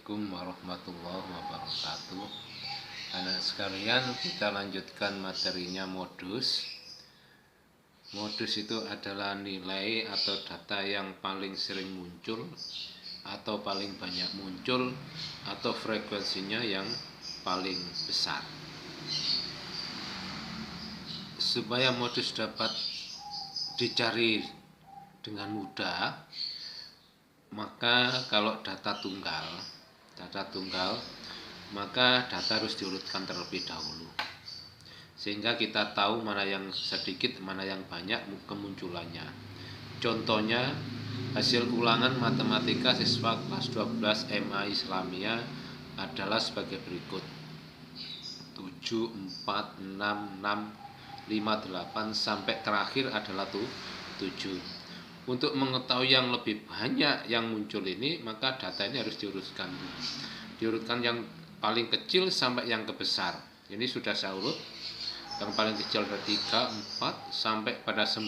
Assalamualaikum warahmatullahi wabarakatuh. Anak sekalian, kita lanjutkan materinya modus. Modus itu adalah nilai atau data yang paling sering muncul atau paling banyak muncul atau frekuensinya yang paling besar. Supaya modus dapat dicari dengan mudah, maka kalau data tunggal, maka data harus diurutkan terlebih dahulu, sehingga kita tahu mana yang sedikit, mana yang banyak kemunculannya. Contohnya, hasil ulangan matematika siswa kelas 12 MA Islamiyah adalah sebagai berikut: 7, 4, 6, 6, 5, 8 sampai terakhir adalah 7. Untuk mengetahui yang lebih banyak yang muncul ini, maka data ini harus diurutkan yang paling kecil sampai yang kebesar. Ini sudah saya urut. Yang paling kecil ada 3, 4 sampai pada 9.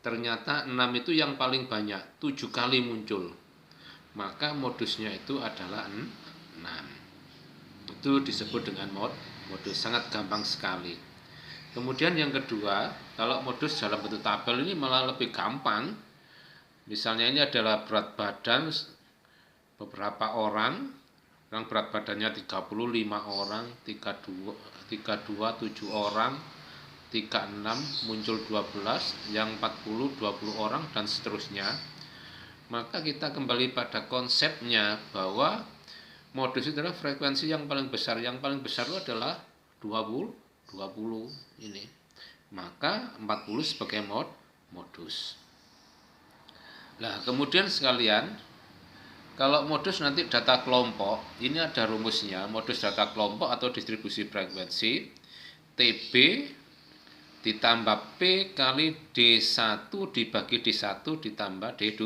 Ternyata 6 itu yang paling banyak, 7 kali muncul. Maka modusnya itu adalah 6. Itu disebut dengan modus, sangat gampang sekali. Kemudian yang kedua, kalau modus dalam bentuk tabel ini malah lebih gampang. Misalnya ini adalah berat badan beberapa orang berat badannya 35 orang, 32 7 orang, 36 muncul 12, yang 40 20 orang, dan seterusnya. Maka kita kembali pada konsepnya bahwa modus itu adalah frekuensi yang paling besar. Yang paling besar itu adalah 20 ini. Maka 40 sebagai modus. Nah, kemudian sekalian, kalau modus nanti data kelompok, ini ada rumusnya. Modus data kelompok atau distribusi frekuensi TB ditambah P kali D1 dibagi D1 ditambah D2.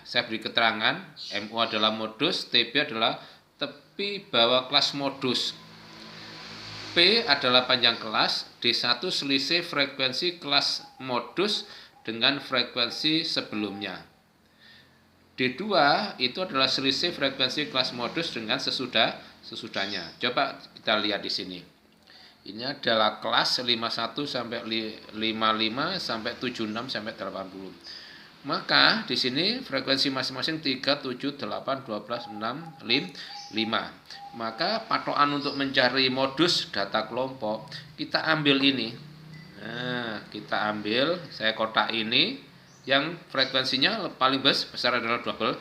Saya beri keterangan, MU adalah modus, TB adalah tepi bawah kelas modus, P adalah panjang kelas, D1 selisih frekuensi kelas modus dengan frekuensi sebelumnya. D2 itu adalah selisih frekuensi kelas modus dengan sesudahnya. Coba kita lihat di sini. Ini adalah kelas 51 sampai 55 sampai 76 sampai 80. Maka di sini frekuensi masing-masing 3, 7, 8, 12, 6, 5. Maka patokan untuk mencari modus data kelompok, kita ambil ini. Nah, kita ambil, saya kotak ini, yang frekuensinya paling besar adalah 12.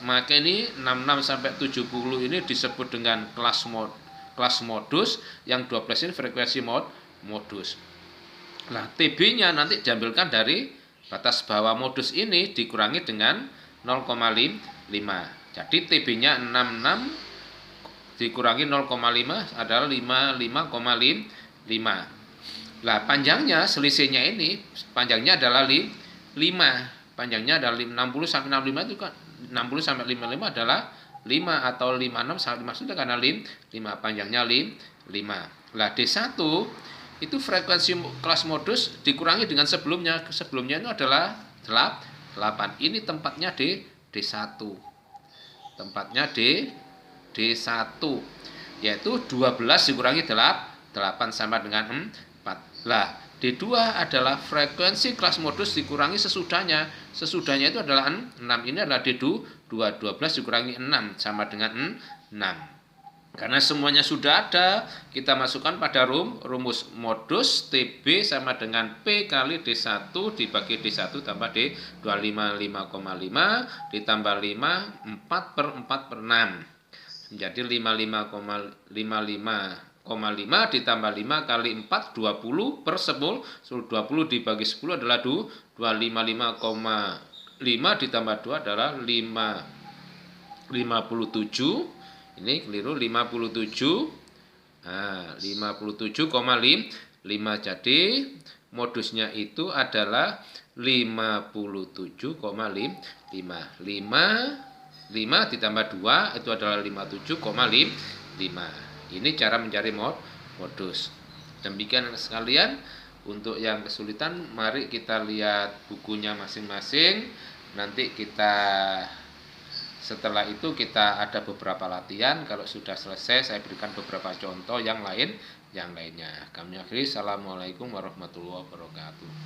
Maka ini 66 sampai 70 ini disebut dengan kelas modus, yang 12 ini frekuensi modus. Nah, TB-nya nanti diambilkan dari batas bawah modus ini dikurangi dengan 0,5. Jadi TB-nya 66 dikurangi 0,5 adalah 55,5. Nah, panjangnya selisihnya ini, panjangnya adalah 5. Panjangnya adalah 60 sampai 65 itu kan 60 sampai 55 adalah 5 atau 56 sampai 5 sudah karena 5 panjangnya 5. Nah, D1 itu frekuensi kelas modus dikurangi dengan sebelumnya. Sebelumnya itu adalah 8. Ini tempatnya D1. Tempatnya D1. Yaitu 12 dikurangi 8 sama dengan 4. Lah, D2 adalah frekuensi kelas modus dikurangi sesudahnya. Sesudahnya itu adalah 6. Ini adalah D2. 12 dikurangi 6 sama dengan 6. Karena semuanya sudah ada, kita masukkan pada rumus modus TB sama dengan P kali D1 dibagi D1 tambah D2, 55,5 ditambah 5, 4 per 4 per 6. Jadi 55,5 ditambah 5 kali 4, 20 per 10. 20 dibagi 10 adalah 2. 255,5 ditambah 2 adalah 57. Ini keliru, 57. Nah, 57,5. Jadi modusnya itu adalah 57,5. 5 ditambah 2 itu adalah 57,5. Ini cara mencari modus. Demikian sekalian, untuk yang kesulitan mari kita lihat bukunya masing-masing. Nanti kita Setelah itu kita ada beberapa latihan. Kalau sudah selesai, saya berikan beberapa contoh yang lainnya. Kami akhiri. Assalamualaikum warahmatullahi wabarakatuh.